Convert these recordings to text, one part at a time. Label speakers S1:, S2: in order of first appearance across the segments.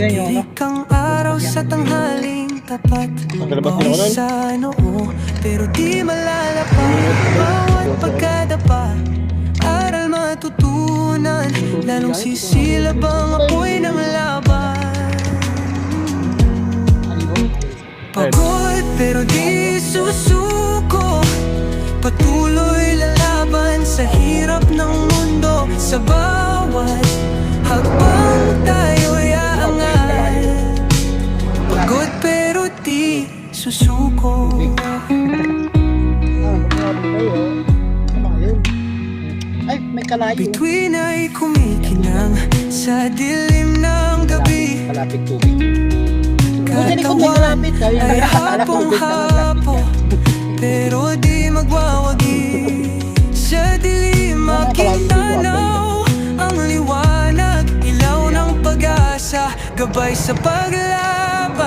S1: Ikang araw sa tanghaling tapat, bawal sa noo, pero di malalapat. Bawat pagkadapa, aral matutunan, lalong sisilab ang apoy ng laban. Pagod pero di susuko, patuloy lalaban sa hirap ng mundo. Sa bawat hakbang tayo'y aangat, pagod pero di susuko.
S2: Ay, may kalayo.
S1: Bituin ay kumikinang sa dilim ng gabi.
S2: Malapit tubig.
S1: Katawan ay hapong-hapo, pero di magwawagi. Sa dilim makitanaw ang liwanag, ilaw ng pag-asa, gabay sa paglaban.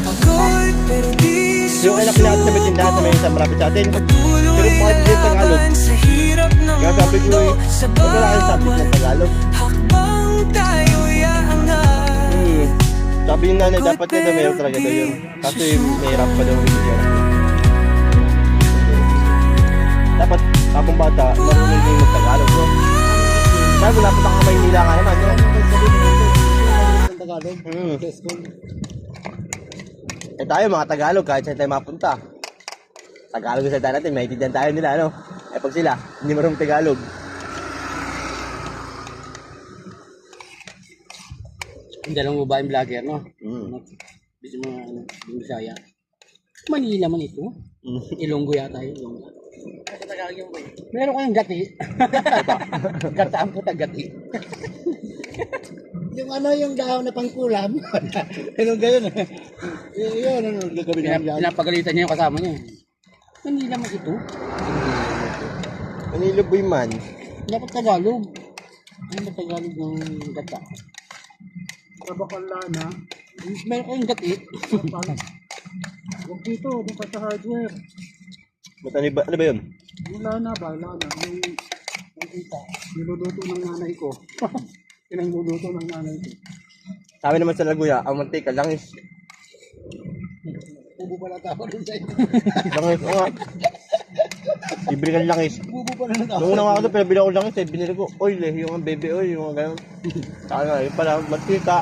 S1: Pagod pero di
S3: Yung anak natin sa betindahan sa may isang marapit sa atin.
S1: patuloy lalaban sa hirap ng
S3: Kaya sabi ko
S1: mundo.
S3: eh,
S1: Sa
S3: huwag wala kayong subject
S1: bawat
S3: ng Tagalog.
S1: hakbang tayo'y aangat.
S3: Sabi yung nanay, dapat nga mayroon talaga daw yun. Kaso yung mahirap pa daw yung yun. Dapat, kapong bata, marunong din mag-Tagalog, no? Kaya wala pa ka Maynila nga naman, no?
S2: Tagalog.
S3: Eh tayo, mga Tagalog, kahit saan tayo mapunta. Tagalog sa salita natin, maintindihan tayo nila, no? Eh pag sila, hindi marunong Tagalog.
S2: Yung dalawang babaeng vlogger, no? Bisa mga ano, yung Bisaya. Manila man ito. Ilonggo yata yun. Ilonggo. Meron kayong gati. Gataan po gati.
S4: Yung ano, yung dahon na pangkulam. Anong gayon? Yun, ano, kami na yan.
S2: Pinapagalitan niya yung kasama niya. Manila man ito.
S3: Manila boy man.
S2: Dapat Tagalog. Ano ba Tagalog ng gata?
S4: Tabakalana.
S2: Meron kayong gati.
S4: Huwag dito, doon ka sa hardware.
S3: Ano ba yun?
S4: Yung lana ba? Lana. Yung kita. Niluluto ng nanay ko. Pinangluluto ng nanay ko.
S3: Sabi naman sa Laguya, ang mantika, langis.
S4: Bubo pala tao rin sa'yo.
S3: Langis, o nga. Libre ka ng langis.
S4: Bubo pala na tao.
S3: Nung una nga ako doon, pinabili ako ng langis, eh, binili ko, oil eh, yung bebe oil, yung mga gano'n. Saka nga, yun pala, mantika.